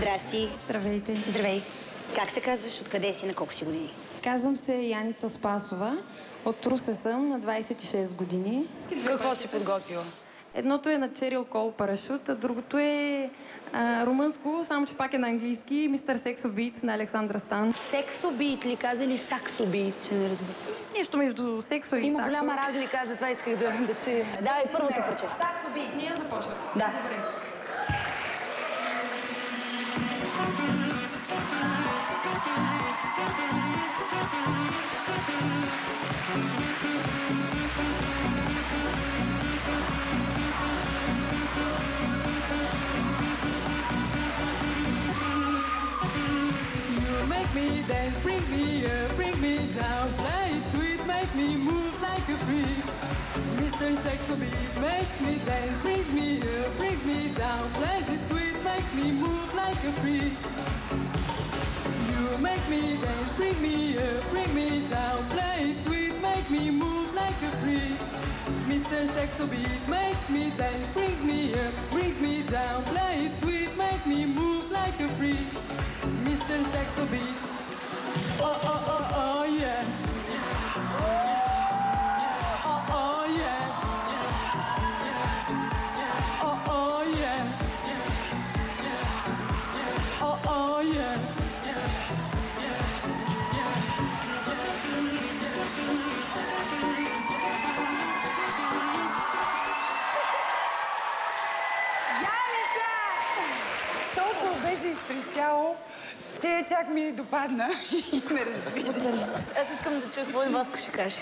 Здрасти. Здравейте. Здравей. Как се казваш? Откъде си? На колко си години? Казвам се Яница Спасова. От Русе съм, на 26 години. Какво си подготвила? Едното е на Черил Кол Парашут, а другото е румънско, само че пак е на английски. Мистер Сексобит на Александра Стан. Сексобит ли каза ли саксобит? Че не разбира. Нещо между сексо и Има саксо. голяма разлика, затова исках да чуя. Давай първото парче. Саксобит. С нея започва. Да. Добре. Make me dance, bring me up, bring me down. Play it sweet, make me move like a freak. Mr. Sexobit makes me dance, brings me up, brings me down. Plays it sweet, makes me move like a freak. You make me dance, bring me up, bring me down. Play it sweet, make me move like a freak. Mr. Sexobit makes me dance, brings me up, brings me down. Play it sweet, make me move like a freak. Mr. Sexobit. Oh, oh, oh, oh, yeah. Oh, oh, yeah. Oh, oh, yeah. Oh, oh, yeah. Яница! Толкова беше изтрещяло, че чак ми допадна и ме раздвижи. Аз искам да чуя какво и Васко ще каже.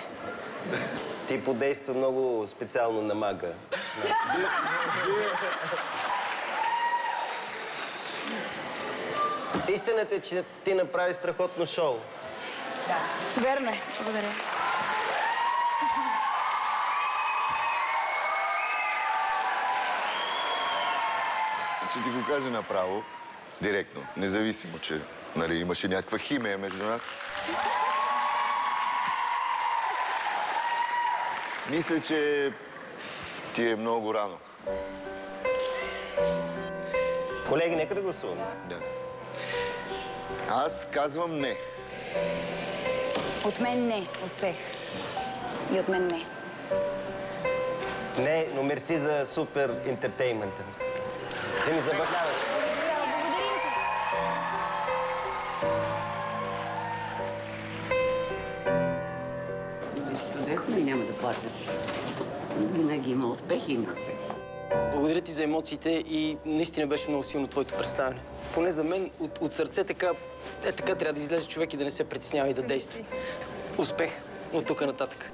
Ти подейства много специално на мага. Истината е, че ти направи страхотно шоу. Да. Верно е. Благодаря. Ще ти го кажа направо, директно, независимо, че имаше някаква химия между нас. Мисля, че ти е много рано. Колеги, нека да гласуваме. Да. Аз казвам не. От мен не. Успех. И от мен не. Не, но мерси за супер интертеймента. Ти ми забавляваш. Беше чудесно и няма да плачеш. Винаги има успех и има успех. Благодаря ти за емоциите и наистина беше много силно твоето представяне. Поне за мен от сърце така трябва да излезе човек и да не се притеснява и да действа. Успех от тук нататък.